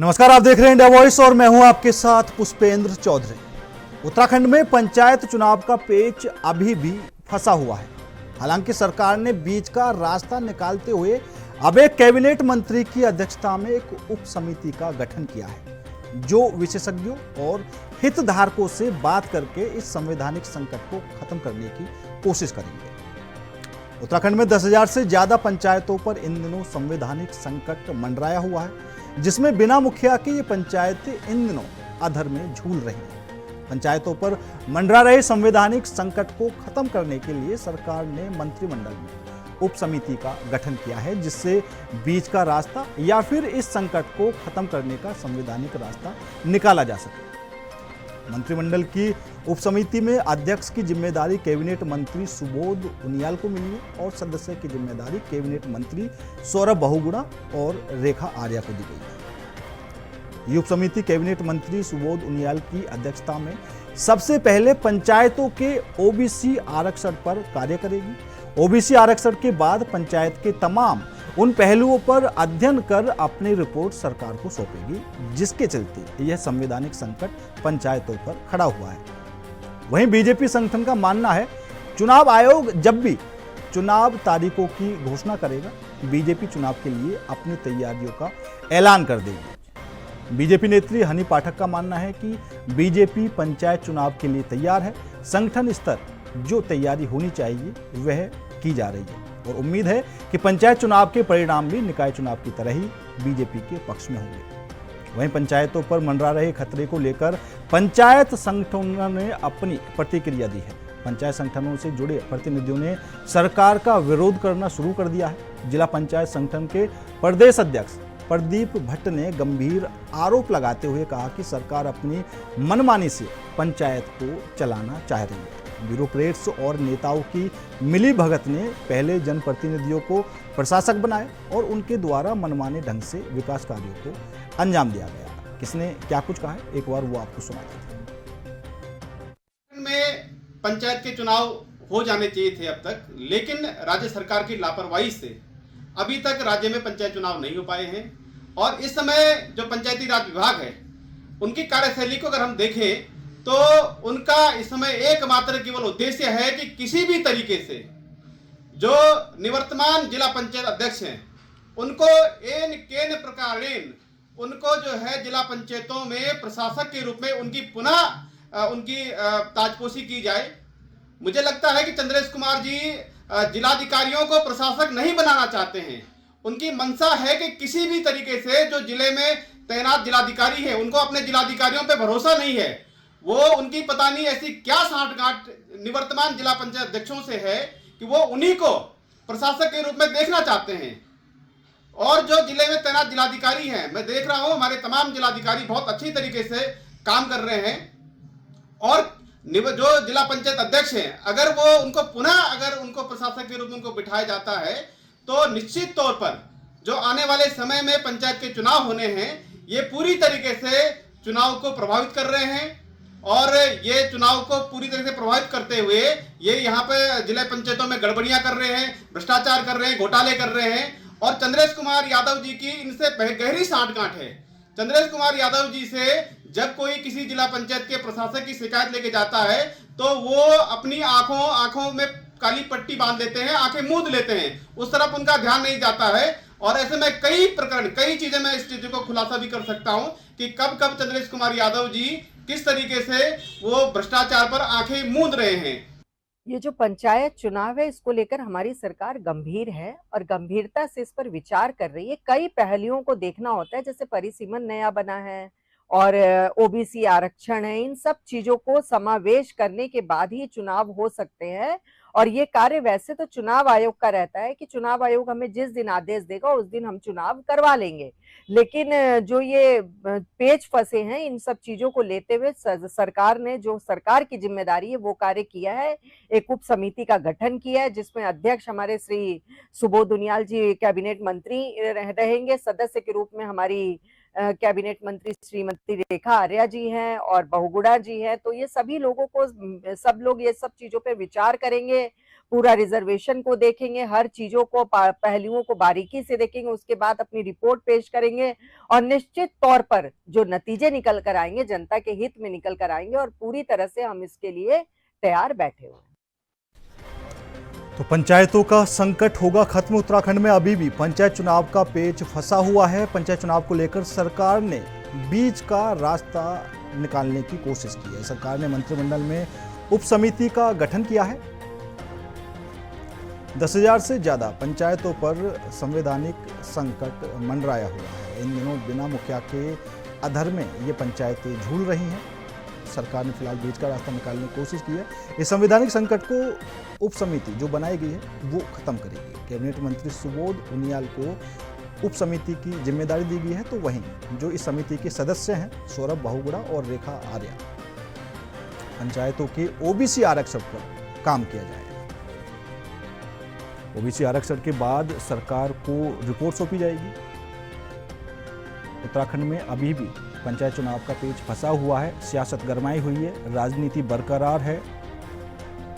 नमस्कार, आप देख रहे हैं इंडिया वॉइस और मैं हूं आपके साथ पुष्पेंद्र चौधरी। उत्तराखंड में पंचायत चुनाव का पेच अभी भी फंसा हुआ है। हालांकि सरकार ने बीच का रास्ता निकालते हुए अब एक कैबिनेट मंत्री की अध्यक्षता में एक उप समिति का गठन किया है, जो विशेषज्ञों और हितधारकों से बात करके इस संवैधानिक संकट को खत्म करने की कोशिश करेंगे। उत्तराखंड में 10,000 से ज्यादा पंचायतों पर इन दिनों संवैधानिक संकट मंडराया हुआ है, जिसमें बिना मुखिया के ये पंचायतें इन दिनों अधर में झूल रही हैं। पंचायतों पर मंडरा रहे संवैधानिक संकट को खत्म करने के लिए सरकार ने मंत्रिमंडल में उप समिति का गठन किया है, जिससे बीच का रास्ता या फिर इस संकट को खत्म करने का संवैधानिक रास्ता निकाला जा सके। मंत्रिमंडल की उप समिति में अध्यक्ष की जिम्मेदारी कैबिनेट मंत्री सुबोध उनियाल को मिली है और सदस्य की जिम्मेदारी कैबिनेट मंत्री सौरभ बहुगुणा और रेखा आर्या को दी गई है। ये उप समिति कैबिनेट मंत्री सुबोध उनियाल की अध्यक्षता में सबसे पहले पंचायतों के ओबीसी आरक्षण पर कार्य करेगी। ओबीसी आरक्षण के बाद पंचायत के तमाम उन पहलुओं पर अध्ययन कर अपनी रिपोर्ट सरकार को सौंपेगी, जिसके चलते यह संवैधानिक संकट पंचायतों पर खड़ा हुआ है। वहीं बीजेपी संगठन का मानना है, चुनाव आयोग जब भी चुनाव तारीखों की घोषणा करेगा, बीजेपी चुनाव के लिए अपनी तैयारियों का ऐलान कर देगी। बीजेपी नेत्री हनी पाठक का मानना है कि बीजेपी पंचायत चुनाव के लिए तैयार है। संगठन स्तर जो तैयारी होनी चाहिए वह की जा रही है और उम्मीद है कि पंचायत चुनाव के परिणाम भी निकाय चुनाव की तरह ही बीजेपी के पक्ष में होंगे। वहीं पंचायतों पर मंडरा रहे खतरे को लेकर पंचायत संगठनों ने अपनी प्रतिक्रिया दी है। पंचायत संगठनों से जुड़े प्रतिनिधियों ने सरकार का विरोध करना शुरू कर दिया है। जिला पंचायत संगठन के प्रदेश अध्यक्ष प्रदीप भट्ट ने गंभीर आरोप लगाते हुए कहा कि सरकार अपनी मनमानी से पंचायत को चलाना चाह रही है। ब्यूरोक्रेट्स और नेताओं की मिली भगत ने पहले जनप्रतिनिधियों को प्रशासक बनाए और उनके द्वारा मनमाने ढंग से विकास कार्यों को अंजाम दिया गया। किसने क्या कुछ कहा है, एक बार वो आपको सुना देते हैं। में पंचायत के चुनाव हो जाने चाहिए थे अब तक, लेकिन राज्य सरकार की लापरवाही से अभी तक राज्य में पंचायत चुनाव नहीं हो पाए हैं। और इस समय जो पंचायती राज विभाग है, उनकी कार्यशैली को अगर हम देखें तो उनका इस समय एकमात्र केवल उद्देश्य है कि किसी भी तरीके से जो निवर्तमान जिला पंचायत अध्यक्ष हैं उनको एन केन प्रकारेण उनको जो है जिला पंचायतों में प्रशासक के रूप में उनकी पुनः उनकी ताजपोशी की जाए। मुझे लगता है कि चंद्रेश कुमार जी जिलाधिकारियों को प्रशासक नहीं बनाना चाहते हैं। उनकी मंशा है कि किसी भी तरीके से जो जिले में तैनात जिलाधिकारी है उनको अपने जिलाधिकारियों पर भरोसा नहीं है। वो उनकी पता नहीं ऐसी क्या साठगांठ निवर्तमान जिला पंचायत अध्यक्षों से है कि वो उन्हीं को प्रशासक के रूप में देखना चाहते हैं। और जो जिले में तैनात जिलाधिकारी हैं, मैं देख रहा हूं हमारे तमाम जिलाधिकारी बहुत अच्छी तरीके से काम कर रहे हैं। और जो जिला पंचायत अध्यक्ष हैं, अगर वो उनको पुनः अगर उनको प्रशासक के रूप में उनको बिठाया जाता है तो निश्चित तौर पर जो आने वाले समय में पंचायत के चुनाव होने हैं, ये पूरी तरीके से चुनाव को प्रभावित कर रहे हैं। और ये चुनाव को पूरी तरह से प्रभावित करते हुए ये यहाँ पे जिला पंचायतों में गड़बड़ियां कर रहे हैं, भ्रष्टाचार कर रहे हैं, घोटाले कर रहे हैं। और चंद्रेश कुमार यादव जी की इनसे गहरी साठगांठ है। चंद्रेश कुमार यादव जी से जब कोई किसी जिला पंचायत के प्रशासक की शिकायत लेके जाता है तो वो अपनी आंखों में काली पट्टी बांध देते हैं, आंखें मूंद लेते हैं, उस तरफ उनका ध्यान नहीं जाता है। और ऐसे में कई प्रकरण, कई चीजें मैं इस चीज को खुलासा भी कर सकता हूं कि कब कब चंद्रेश कुमार यादव जी किस तरीके से वो भ्रष्टाचार पर आंखें मूंद रहे हैं। ये जो पंचायत चुनाव है, इसको लेकर हमारी सरकार गंभीर है और गंभीरता से इस पर विचार कर रही है। कई पहलुओं को देखना होता है, जैसे परिसीमन नया बना है और ओबीसी आरक्षण है। इन सब चीजों को समावेश करने के बाद ही चुनाव हो सकते हैं। और ये कार्य वैसे तो चुनाव आयोग का रहता है कि चुनाव आयोग हमें जिस दिन आदेश देगा उस दिन हम चुनाव करवा लेंगे। लेकिन जो ये पेच फंसे हैं, इन सब चीजों को लेते हुए सरकार ने जो सरकार की जिम्मेदारी है वो कार्य किया है। एक उप समिति का गठन किया है, जिसमें अध्यक्ष हमारे श्री सुबोध उनियाल जी कैबिनेट मंत्री रहेंगे। सदस्य के रूप में हमारी कैबिनेट मंत्री श्रीमती रेखा आर्या जी हैं और बहुगुणा जी हैं। तो ये सभी लोगों को, सब लोग ये सब चीजों पे विचार करेंगे, पूरा रिजर्वेशन को देखेंगे, हर चीजों को पहलुओं को बारीकी से देखेंगे, उसके बाद अपनी रिपोर्ट पेश करेंगे और निश्चित तौर पर जो नतीजे निकल कर आएंगे जनता के हित में निकल कर आएंगे और पूरी तरह से हम इसके लिए तैयार बैठे हुए हैं। तो पंचायतों का संकट होगा खत्म। उत्तराखंड में अभी भी पंचायत चुनाव का पेच फंसा हुआ है। पंचायत चुनाव को लेकर सरकार ने बीच का रास्ता निकालने की कोशिश की है। सरकार ने मंत्रिमंडल में उप समिति का गठन किया है। 10,000 से ज्यादा पंचायतों पर संवैधानिक संकट मंडराया हुआ है। इन दिनों बिना मुखिया के अधर में ये पंचायतें झूल रही हैं। सरकार ने फिलहाल बीच का रास्ता निकालने की कोशिश की है। इस संवैधानिक संकट को उप समिति जो बनाई गई है वो खत्म करेगी। कैबिनेट मंत्री सुबोध उनियाल को उप समिति की जिम्मेदारी दी गई है, तो वहीं जो इस समिति के सदस्य हैं सौरभ बहुगुणा और रेखा आर्या, पंचायतों के ओबीसी आरक्षण पर काम किया जाएगा। ओबीसी आरक्षण के बाद सरकार को रिपोर्ट सौंपी जाएगी। उत्तराखंड में अभी भी पंचायत चुनाव का पेच फंसा हुआ है। सियासत गरमाई हुई है, राजनीति बरकरार है,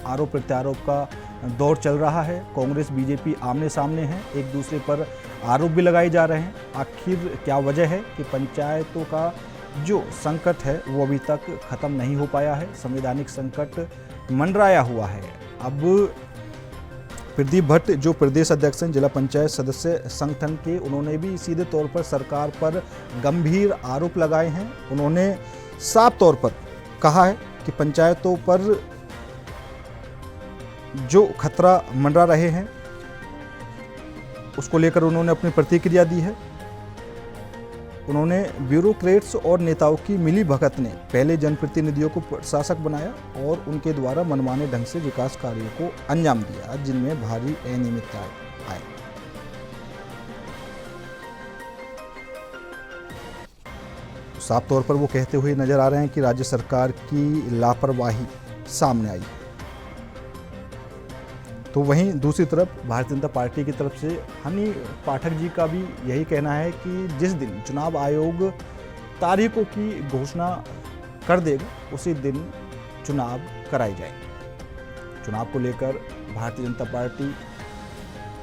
आरोप प्रत्यारोप का दौर चल रहा है। कांग्रेस बीजेपी आमने सामने हैं, एक दूसरे पर आरोप भी लगाए जा रहे हैं। आखिर क्या वजह है कि पंचायतों का जो संकट है वो अभी तक खत्म नहीं हो पाया है? संवैधानिक संकट मंडराया हुआ है। अब प्रदीप भट्ट जो प्रदेश अध्यक्ष हैं जिला पंचायत सदस्य संगठन के, उन्होंने भी सीधे तौर पर सरकार पर गंभीर आरोप लगाए हैं। उन्होंने साफ तौर पर कहा है कि पंचायतों पर जो खतरा मंडरा रहे हैं उसको लेकर उन्होंने अपनी प्रतिक्रिया दी है। उन्होंने ब्यूरोक्रेट्स और नेताओं की मिली भगत ने पहले जनप्रतिनिधियों को प्रशासक बनाया और उनके द्वारा मनमाने ढंग से विकास कार्यों को अंजाम दिया, जिनमें भारी अनियमितताएं आई। साफ तौर पर वो कहते हुए नजर आ रहे हैं कि राज्य सरकार की लापरवाही सामने आई है। तो वहीं दूसरी तरफ भारतीय जनता पार्टी की तरफ से हनी पाठक जी का भी यही कहना है कि जिस दिन चुनाव आयोग तारीखों की घोषणा कर देगा उसी दिन चुनाव कराए जाएंगे। चुनाव को लेकर भारतीय जनता पार्टी,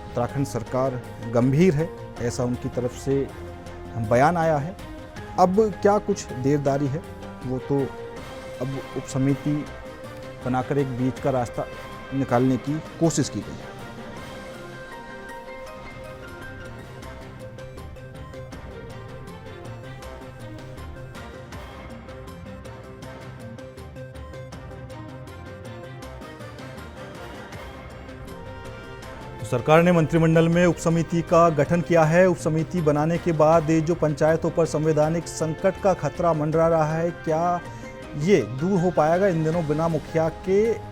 उत्तराखंड सरकार गंभीर है, ऐसा उनकी तरफ से बयान आया है। अब क्या कुछ देरदारी है वो तो अब उप समिति बनाकर एक बीच का रास्ता निकालने की कोशिश की गई है। सरकार ने मंत्रिमंडल में उप समिति का गठन किया है। उप समिति बनाने के बाद जो पंचायतों पर संवैधानिक संकट का खतरा मंडरा रहा है, क्या ये दूर हो पाएगा? इन दिनों बिना मुखिया के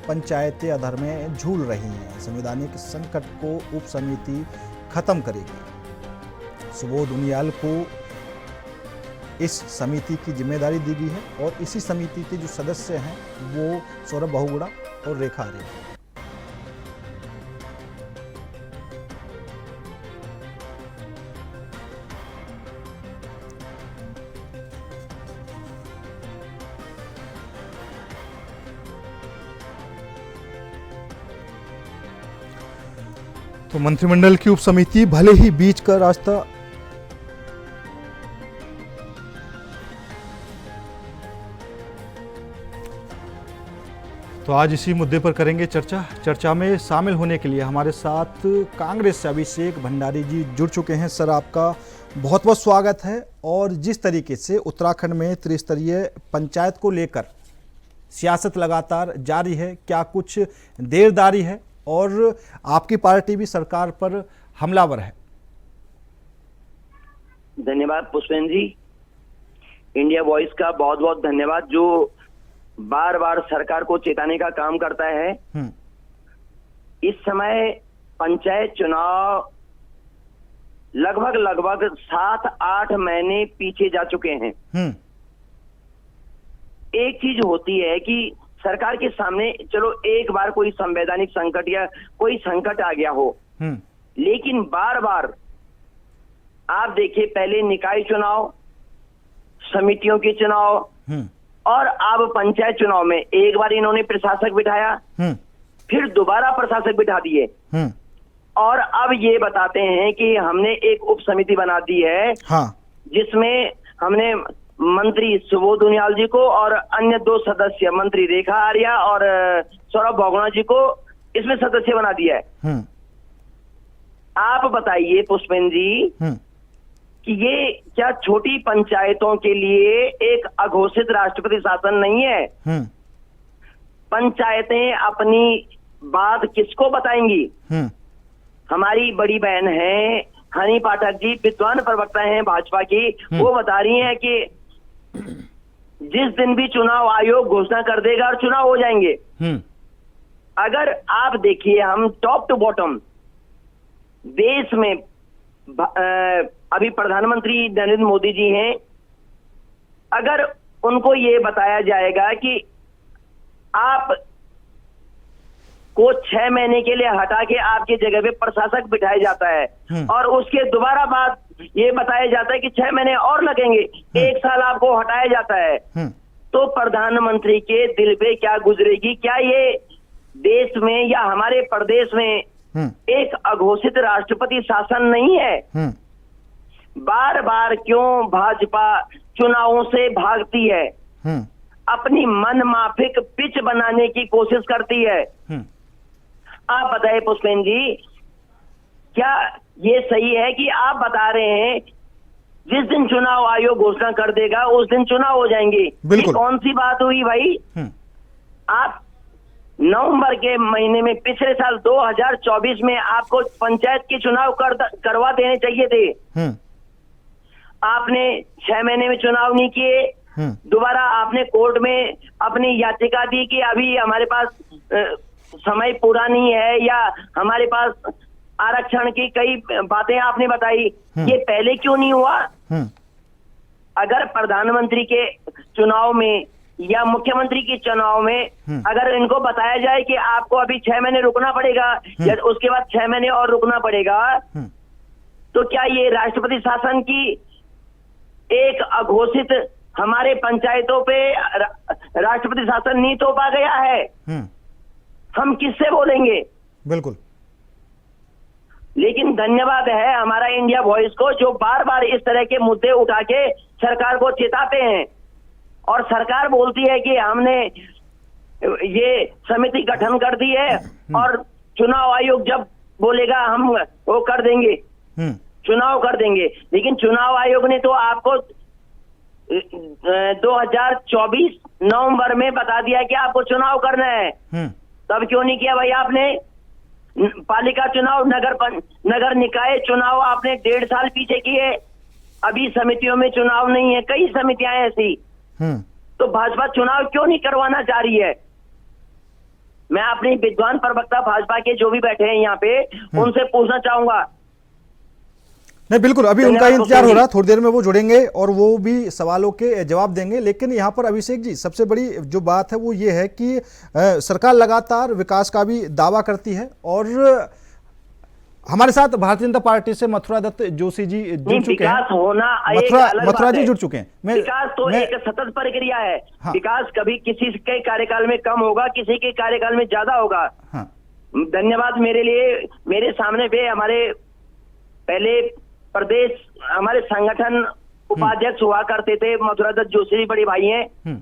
पंचायतें अधर में झूल रही हैं। संवैधानिक संकट को उप समिति खत्म करेगी। सुबोध उनियाल को इस समिति की जिम्मेदारी दी गई है और इसी समिति के जो सदस्य हैं वो सौरभ बहुगुणा और रेखा आर्या। तो मंत्रिमंडल की उप समिति भले ही बीच का रास्ता तो आज इसी मुद्दे पर करेंगे चर्चा में शामिल होने के लिए हमारे साथ कांग्रेस से अभिषेक भंडारी जी जुड़ चुके हैं। सर, आपका बहुत बहुत स्वागत है। और जिस तरीके से उत्तराखंड में त्रिस्तरीय पंचायत को लेकर सियासत लगातार जारी है, क्या कुछ देरदारी है और आपकी पार्टी भी सरकार पर हमलावर है? धन्यवाद पुष्पेंद्र जी, इंडिया वॉइस का बहुत बहुत धन्यवाद जो बार बार सरकार को चेताने का काम करता है। इस समय पंचायत चुनाव लगभग 7-8 महीने पीछे जा चुके हैं। एक चीज होती है कि सरकार के सामने चलो एक बार कोई संवैधानिक संकट या कोई संकट आ गया हो, लेकिन बार बार आप देखिए, पहले निकाय चुनाव, समितियों के चुनाव और अब पंचायत चुनाव में एक बार इन्होंने प्रशासक बिठाया, फिर दोबारा प्रशासक बिठा दिए और अब ये बताते हैं कि हमने एक उप समिति बना दी है। हाँ। जिसमें हमने मंत्री सुबोध उनियाल जी को और अन्य 2 सदस्य मंत्री रेखा आर्या और सौरभ बहुगुणा जी को इसमें सदस्य बना दिया है। आप बताइए पुष्पेंद्र जी कि ये क्या छोटी पंचायतों के लिए एक अघोषित राष्ट्रपति शासन नहीं है? पंचायतें अपनी बात किसको बताएंगी? हमारी बड़ी बहन है हनी पाठक जी, विद्वान प्रवक्ता हैं भाजपा की, वो बता रही हैं कि जिस दिन भी चुनाव आयोग घोषणा कर देगा और चुनाव हो जाएंगे। अगर आप देखिए, हम टॉप टू बॉटम देश में अभी प्रधानमंत्री नरेंद्र मोदी जी हैं, अगर उनको ये बताया जाएगा कि आप को 6 महीने के लिए हटा के आपकी जगह पे प्रशासक बिठाया जाता है और उसके दोबारा बाद ये बताया जाता है कि 6 महीने और लगेंगे, 1 साल आपको हटाया जाता है, तो प्रधानमंत्री के दिल पे क्या गुजरेगी? क्या ये देश में या हमारे प्रदेश में एक अघोषित राष्ट्रपति शासन नहीं है? बार बार क्यों भाजपा चुनावों से भागती है? अपनी मन माफिक पिच बनाने की कोशिश करती है। आप बताइए पुष्पेंद्र जी, क्या ये सही है कि आप बता रहे हैं जिस दिन चुनाव आयोग घोषणा कर देगा उस दिन चुनाव हो जाएंगे? ये कौन सी बात हुई भाई? आप नवंबर के महीने में पिछले साल 2024 में आपको पंचायत के चुनाव करवा देने चाहिए थे। आपने 6 महीने में चुनाव नहीं किए, दोबारा आपने कोर्ट में अपनी याचिका दी कि अभी हमारे पास समय पूरा नहीं है या हमारे पास आरक्षण की कई बातें आपने बताई, ये पहले क्यों नहीं हुआ? अगर प्रधानमंत्री के चुनाव में या मुख्यमंत्री के चुनाव में अगर इनको बताया जाए कि आपको अभी 6 महीने रुकना पड़ेगा या उसके बाद 6 महीने और रुकना पड़ेगा, तो क्या ये राष्ट्रपति शासन की एक अघोषित हमारे पंचायतों पे राष्ट्रपति शासन नहीं तो पा गया है? हम किससे बोलेंगे? बिल्कुल। लेकिन धन्यवाद है हमारा इंडिया वॉइस को, जो बार बार इस तरह के मुद्दे उठा के सरकार को चेताते हैं और सरकार बोलती है कि हमने ये समिति गठन कर दी है और चुनाव आयोग जब बोलेगा हम वो कर देंगे, चुनाव कर देंगे। लेकिन चुनाव आयोग ने तो आपको 2024 नवंबर में बता दिया कि आपको चुनाव करना है, तब क्यों नहीं किया भाई आपने? पालिका चुनाव, नगर निकाय चुनाव आपने 1.5 साल पीछे किए, अभी समितियों में चुनाव नहीं है, कई समितियां ऐसी। तो भाजपा चुनाव क्यों नहीं करवाना चाह रही है? मैं अपने विद्वान प्रवक्ता भाजपा के जो भी बैठे हैं यहाँ पे उनसे पूछना चाहूंगा। नहीं बिल्कुल, अभी उनका इंतजार हो रहा, थोड़ी देर में वो जुड़ेंगे और वो भी सवालों के जवाब देंगे। लेकिन यहाँ पर अभिषेक जी, सबसे बड़ी जो बात है वो ये है कि सरकार लगातार विकास का भी दावा करती है और हमारे साथ भारतीय जनता पार्टी से मथुरा दत्त जोशी जी जुड़ चुके हैं। मथुरा जी जुड़ चुके हैं। विकास तो एक सतत प्रक्रिया है। हाँ। विकास कभी किसी के कार्यकाल में कम होगा, किसी के कार्यकाल में ज्यादा होगा। हाँ। धन्यवाद। मेरे सामने पे हमारे पहले प्रदेश हमारे संगठन उपाध्यक्ष हुआ करते थे मथुरा दत्त जोशी जी, बड़े भाई हैं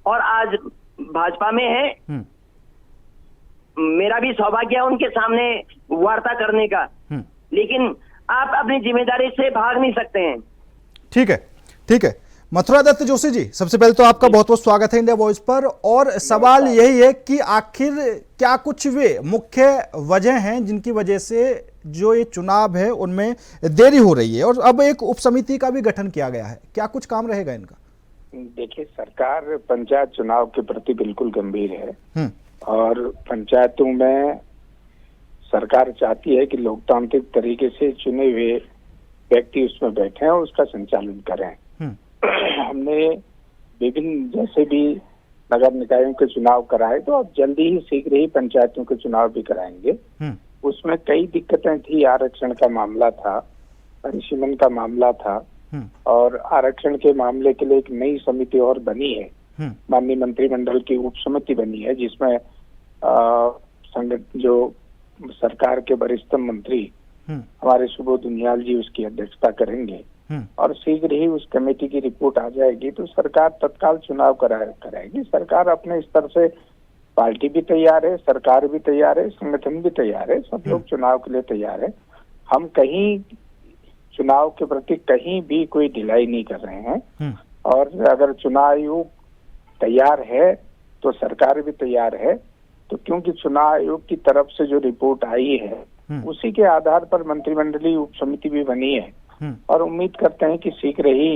और आज भाजपा में हैं। मेरा भी सौभाग्य है उनके सामने वार्ता करने का, लेकिन आप अपनी जिम्मेदारी से भाग नहीं सकते हैं। ठीक है, ठीक है। मथुरा दत्त जोशी जी, सबसे पहले तो आपका बहुत बहुत स्वागत है इंडिया वॉइस पर। और सवाल यही है कि आखिर क्या कुछ वे मुख्य वजह हैं जिनकी वजह से जो ये चुनाव है उनमें देरी हो रही है और अब एक उप समिति का भी गठन किया गया है, क्या कुछ काम रहेगा इनका? देखिए, सरकार पंचायत चुनाव के प्रति बिल्कुल गंभीर है और पंचायतों में सरकार चाहती है कि लोकतांत्रिक तरीके से चुने हुए व्यक्ति उसमें बैठे और उसका संचालन करें। हमने विभिन्न जैसे भी नगर निकायों के चुनाव कराए, तो अब जल्दी ही शीघ्र ही पंचायतों के चुनाव भी कराएंगे। उसमें कई दिक्कतें थी, आरक्षण का मामला था, परिसीमन का मामला था और आरक्षण के मामले के लिए एक नई समिति और बनी है, माननीय मंत्रिमंडल की उप समिति बनी है जिसमें जो सरकार के वरिष्ठ मंत्री हमारे सुबोध उनियाल जी उसकी अध्यक्षता करेंगे और शीघ्र ही उस कमेटी की रिपोर्ट आ जाएगी तो सरकार तत्काल चुनाव कराएगी। सरकार अपने स्तर से, पार्टी भी तैयार है, सरकार भी तैयार है, संगठन भी तैयार है, सब लोग चुनाव के लिए तैयार है। हम कहीं चुनाव के प्रति कहीं भी कोई ढिलाई नहीं कर रहे हैं और अगर चुनाव आयोग तैयार है तो सरकार भी तैयार है। तो क्योंकि चुनाव आयोग की तरफ से जो रिपोर्ट आई है उसी के आधार पर मंत्रिमंडलीय उप समिति भी बनी है और उम्मीद करते हैं कि शीघ्र ही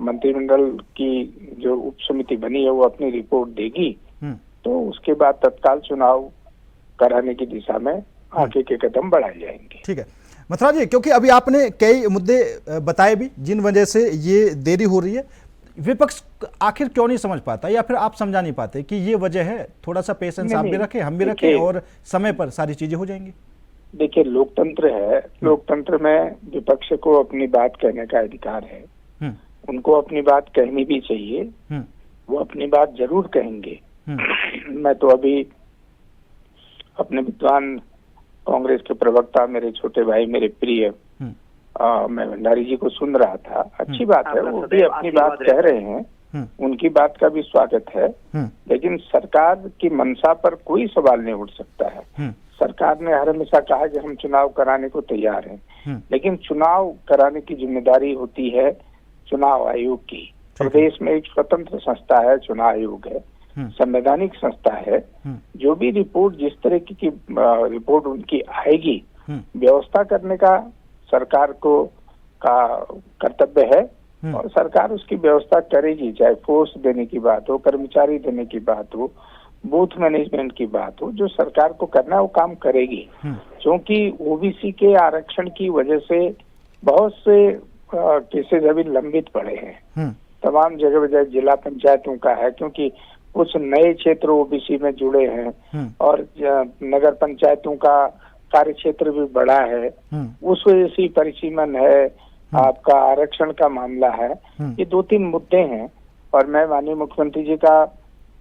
मंत्रिमंडल की जो उप समिति बनी है वो अपनी रिपोर्ट देगी तो उसके बाद तत्काल चुनाव कराने की दिशा में आगे के कदम बढ़ाए जाएंगे। ठीक है मथुरा जी, क्योंकि अभी आपने कई मुद्दे बताए भी जिन वजह से ये देरी हो रही है, विपक्ष आखिर क्यों नहीं समझ पाता या फिर आप समझा नहीं पाते कि ये वजह है? थोड़ा सा पेशेंस आप भी रखें, हम भी रखें और समय पर सारी चीजें हो जाएंगी। देखिए, लोकतंत्र है, लोकतंत्र में विपक्ष को अपनी बात कहने का अधिकार है, उनको अपनी बात कहनी भी चाहिए, वो अपनी बात जरूर कहेंगे। मैं तो अभी अपने विद्वान कांग्रेस के प्रवक्ता, मेरे छोटे भाई, मेरे प्रिय मैं भंडारी जी को सुन रहा था। अच्छी बात है, वो भी अपनी बात कह रहे हैं, उनकी बात का भी स्वागत है, लेकिन सरकार की मंशा पर कोई सवाल नहीं उठ सकता है। सरकार ने हर हमेशा कहा कि हम चुनाव कराने को तैयार हैं, लेकिन चुनाव कराने की जिम्मेदारी होती है चुनाव आयोग की। प्रदेश में एक स्वतंत्र संस्था है, चुनाव आयोग है, संवैधानिक संस्था है। जो भी रिपोर्ट, जिस तरह की रिपोर्ट उनकी आएगी, व्यवस्था करने का सरकार को का कर्तव्य है और सरकार उसकी व्यवस्था करेगी, चाहे फोर्स देने की बात हो, कर्मचारी देने की बात हो, बूथ मैनेजमेंट की बात हो, जो सरकार को करना है वो काम करेगी। क्योंकि ओबीसी के आरक्षण की वजह से बहुत से केसेस अभी लंबित पड़े हैं, तमाम जगह जिला पंचायतों का है, क्योंकि कुछ नए क्षेत्र ओबीसी में जुड़े हैं और नगर पंचायतों का कार्य क्षेत्र भी बड़ा है, उस वजह से परिसीमन है, आपका आरक्षण का मामला है। ये 2-3 मुद्दे हैं और मैं माननीय मुख्यमंत्री जी का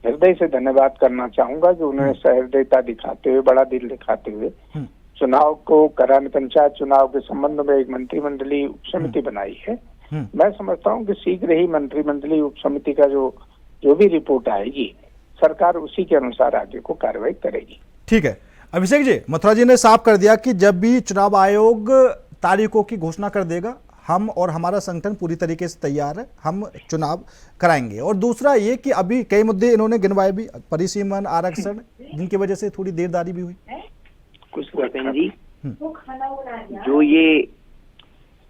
हृदय से धन्यवाद करना चाहूंगा कि उन्होंने सहृदयता दिखाते हुए, बड़ा दिल दिखाते हुए चुनाव को कराने, पंचायत चुनाव के संबंध में एक मंत्रिमंडलीय उप समिति बनाई है। मैं समझता हूं कि शीघ्र ही मंत्रिमंडलीय उप समिति का जो भी रिपोर्ट आएगी, सरकार उसी के अनुसार आगे को कार्रवाई करेगी। ठीक है अभिषेक जी, मथुरा जी ने साफ कर दिया कि जब भी चुनाव आयोग तारीखों की घोषणा कर देगा, हम और हमारा संगठन पूरी तरीके से तैयार है, हम चुनाव कराएंगे। और दूसरा ये कि अभी कई मुद्दे इन्होंने गिनवाए भी, परिसीमन, आरक्षण, जिनकी वजह से थोड़ी देरदारी भी हुई। कुछ जी, जो ये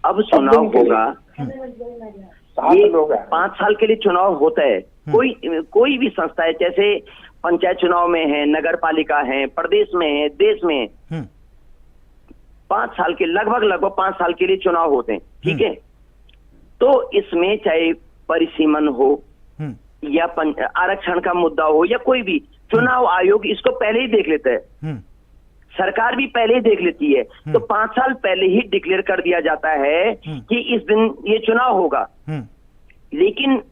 अब चुनाव होगा, ये 5 साल के लिए चुनाव होता है। कोई भी संस्था है, जैसे पंचायत चुनाव में है, नगर पालिका है, प्रदेश में है, देश में है, 5 साल के लगभग 5 साल के लिए चुनाव होते हैं। ठीक है, तो इसमें चाहे परिसीमन हो या आरक्षण का मुद्दा हो या कोई भी, चुनाव आयोग इसको पहले ही देख लेता है, सरकार भी पहले ही देख लेती है। तो 5 साल पहले ही डिक्लेयर कर दिया जाता है कि इस दिन ये चुनाव होगा। लेकिन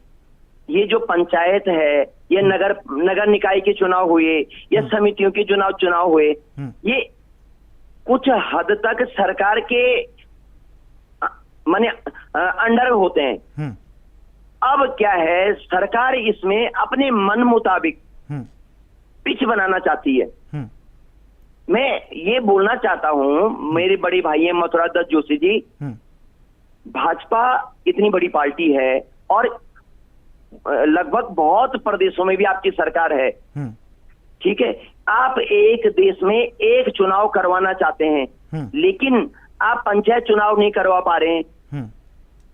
ये जो पंचायत है, ये नगर निकाय के चुनाव हुए या समितियों के चुनाव हुए, ये कुछ हद तक सरकार के माने अंडर होते हैं। अब क्या है, सरकार इसमें अपने मन मुताबिक पिच बनाना चाहती है। मैं ये बोलना चाहता हूं, मेरे बड़े भाई हैं मथुरा दत्त जोशी जी, भाजपा इतनी बड़ी पार्टी है और लगभग बहुत प्रदेशों में भी आपकी सरकार है। ठीक है, आप एक देश में एक चुनाव करवाना चाहते हैं, लेकिन आप पंचायत चुनाव नहीं करवा पा रहे हैं।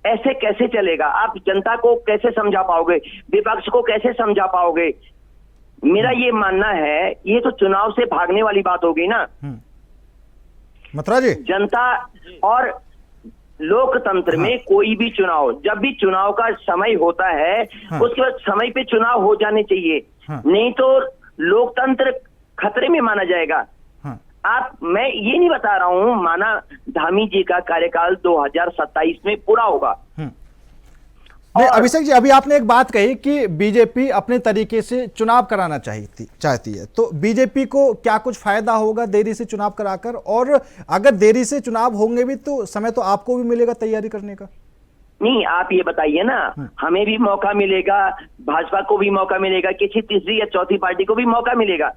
ऐसे कैसे चलेगा? आप जनता को कैसे समझा पाओगे? विपक्ष को कैसे समझा पाओगे? मेरा ये मानना है, ये तो चुनाव से भागने वाली बात हो गई ना। मथुरा जी, जनता और लोकतंत्र में कोई भी चुनाव, जब भी चुनाव का समय होता है, उसके बाद समय पे चुनाव हो जाने चाहिए, नहीं तो लोकतंत्र खतरे में माना जाएगा। मैं ये नहीं बता रहा हूं माना धामी जी का कार्यकाल 2027 में पूरा होगा, नहीं अभिषेक जी, अभी आपने एक बात कही कि बीजेपी अपने तरीके से चुनाव कराना चाहती है, तो बीजेपी को क्या कुछ फायदा होगा देरी से चुनाव कराकर? और अगर देरी से चुनाव होंगे भी तो समय तो आपको भी मिलेगा तैयारी करने का। नहीं, आप ये बताइए ना, हमें भी मौका मिलेगा, भाजपा को भी मौका मिलेगा, किसी तीसरी या चौथी पार्टी को भी मौका मिलेगा।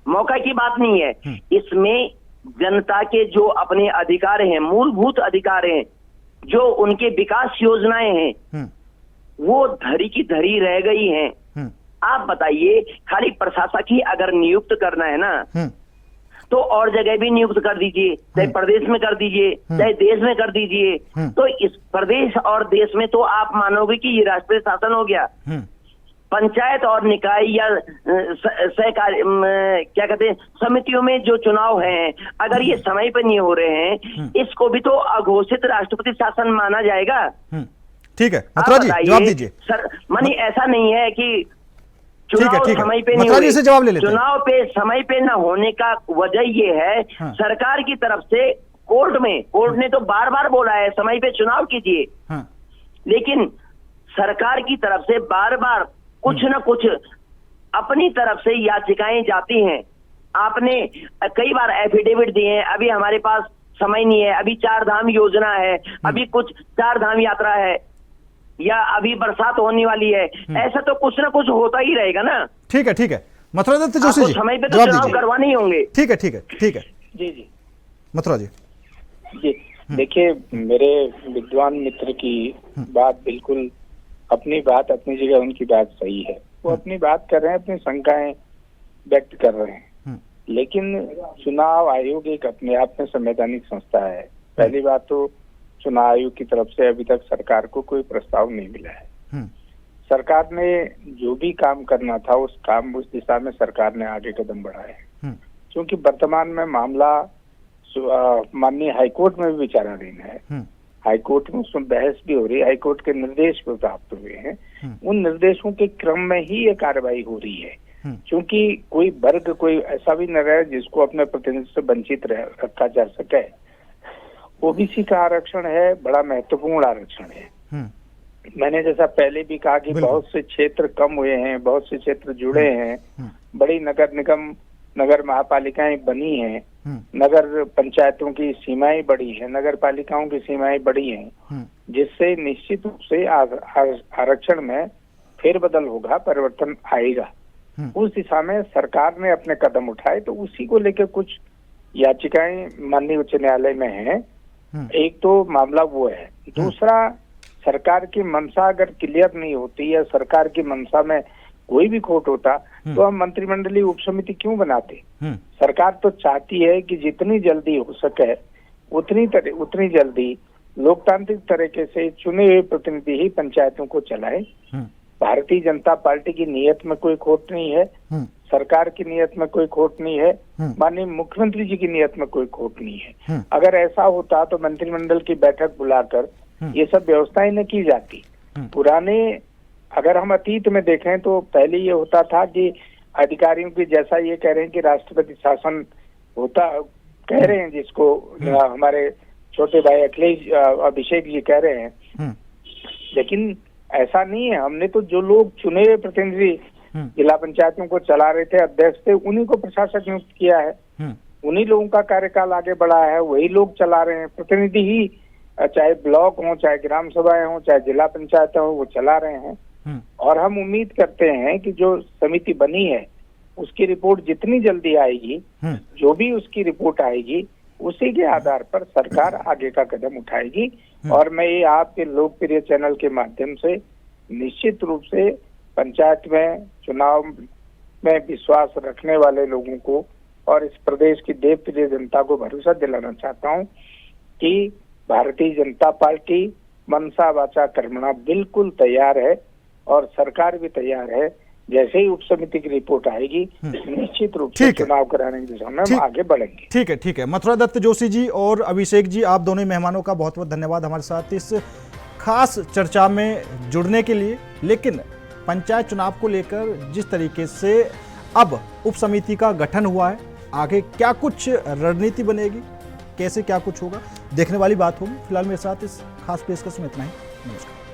मौका की बात नहीं है, इसमें जनता के जो अपने अधिकार हैं, मूलभूत अधिकार हैं, जो उनके विकास योजनाएं हैं, वो धरी की धरी रह गई हैं। आप बताइए, खाली प्रशासक ही अगर नियुक्त करना है ना, तो और जगह भी नियुक्त कर दीजिए, चाहे प्रदेश में कर दीजिए, चाहे देश में कर दीजिए। तो इस प्रदेश और देश में तो आप मानोगे कि ये राष्ट्रीय शासन हो गया। पंचायत और निकाय या सहकारी क्या कहते हैं, समितियों में जो चुनाव हैं, अगर ये समय पर नहीं हो रहे हैं, इसको भी तो अघोषित राष्ट्रपति शासन माना जाएगा। ठीक है, मथुरा जी जवाब दीजिए। सर मानी ऐसा नहीं है कि चुनाव समय पे नहीं मथुरा जी से जवाब ले लेते हैं। चुनाव पे समय पे न होने का वजह ये है, सरकार की तरफ से कोर्ट ने तो बार बार बोला है समय पे चुनाव कीजिए, लेकिन सरकार की तरफ से बार बार कुछ न कुछ अपनी तरफ से याचिकाएं जाती हैं। आपने कई बार एफिडेविट दिए हैं, अभी हमारे पास समय नहीं है, अभी 4 धाम योजना है, अभी कुछ 4 धाम यात्रा है, या अभी बरसात होने वाली है। ऐसा तो कुछ ना कुछ होता ही रहेगा ना। ठीक है मथुरा दत्त जोशी जी, समय पे तो चुनाव करवाने ही होंगे। ठीक है जी मथुरा जी। जी देखिए, मेरे विद्वान मित्र की बात बिल्कुल, अपनी बात अपनी जगह उनकी बात सही है, वो अपनी बात कर रहे हैं, अपनी शंकाएं व्यक्त कर रहे हैं, लेकिन चुनाव आयोग एक अपने आप में संवैधानिक संस्था है। पहली बात तो चुनाव आयोग की तरफ से अभी तक सरकार को कोई प्रस्ताव नहीं मिला है। सरकार ने जो भी काम करना था उस दिशा में सरकार ने आगे कदम बढ़ाए, क्योंकि वर्तमान में मामला माननीय हाईकोर्ट में भी विचाराधीन है। हाईकोर्ट में उसमें बहस भी हो रही है, हाईकोर्ट के निर्देश भी प्राप्त हुए हैं, उन निर्देशों के क्रम में ही ये कार्रवाई हो रही है, क्योंकि कोई वर्ग कोई ऐसा भी न रहे जिसको अपने प्रतिनिधित्व से वंचित रखा जा सके। ओबीसी का आरक्षण है, बड़ा महत्वपूर्ण आरक्षण है। मैंने जैसा पहले भी कहा कि बहुत से क्षेत्र कम हुए हैं, बहुत से क्षेत्र जुड़े हैं, बड़ी नगर निगम नगर महापालिकाएं बनी हैं, नगर पंचायतों की सीमाएं बढ़ी हैं, नगर पालिकाओं की सीमाएं बढ़ी हैं, जिससे निश्चित रूप से आरक्षण में फेरबदल होगा, परिवर्तन आएगा। उस दिशा में सरकार ने अपने कदम उठाए, तो उसी को लेकर कुछ याचिकाएं माननीय उच्च न्यायालय में हैं। एक तो मामला वो है, दूसरा सरकार की मंशा अगर क्लियर नहीं होती या सरकार की मंशा में कोई भी खोट होता तो हम मंत्रिमंडलीय उपसमिति क्यों बनाते। सरकार तो चाहती है कि जितनी जल्दी हो सके उतनी जल्दी लोकतांत्रिक तरीके से चुने हुए प्रतिनिधि ही पंचायतों को चलाए। भारतीय जनता पार्टी की नीयत में कोई खोट नहीं है, सरकार की नीयत में कोई खोट नहीं है, माननीय मुख्यमंत्री जी की नीयत में कोई खोट नहीं है। अगर ऐसा होता तो मंत्रिमंडल की बैठक बुलाकर ये सब व्यवस्थाएं न की जाती। पुराने अगर हम अतीत में देखें तो पहले ये होता था कि अधिकारियों की, जैसा ये कह रहे हैं कि राष्ट्रपति शासन होता, कह रहे हैं जिसको हमारे छोटे भाई अभिषेक जी कह रहे हैं, लेकिन ऐसा नहीं है। हमने तो जो लोग चुने हुए प्रतिनिधि जिला पंचायतों को चला रहे थे, अध्यक्ष थे, उन्हीं को प्रशासक नियुक्त किया है, उन्हीं लोगों का कार्यकाल आगे बढ़ा है, वही लोग चला रहे हैं। प्रतिनिधि ही चाहे ब्लॉक हो, चाहे ग्राम सभाएं हो, चाहे जिला पंचायत हो, वो चला रहे हैं। और हम उम्मीद करते हैं कि जो समिति बनी है उसकी रिपोर्ट जितनी जल्दी आएगी, जो भी उसकी रिपोर्ट आएगी, उसी के आधार पर सरकार आगे का कदम उठाएगी। और मैं ये आपके लोकप्रिय चैनल के माध्यम से निश्चित रूप से पंचायत में चुनाव में विश्वास रखने वाले लोगों को और इस प्रदेश की देवप्रिय जनता को भरोसा दिलाना चाहता हूं कि भारतीय जनता पार्टी मनसा वाचा कर्मणा बिल्कुल तैयार है और सरकार भी तैयार है। जैसे ही उपसमिति की रिपोर्ट आएगी निश्चित रूप से चुनाव कराने की दिशा में हम आगे बढ़ेंगे। ठीक है मथुरा दत्त जोशी जी और अभिषेक जी, आप दोनों मेहमानों का बहुत बहुत धन्यवाद हमारे साथ इस खास चर्चा में जुड़ने के लिए। लेकिन पंचायत चुनाव को लेकर जिस तरीके से अब उपसमिति का गठन हुआ है, आगे क्या कुछ रणनीति बनेगी, कैसे क्या कुछ होगा, देखने वाली बात होगी। फिलहाल मेरे साथ इस खास पेशकश में इतना ही। नमस्कार।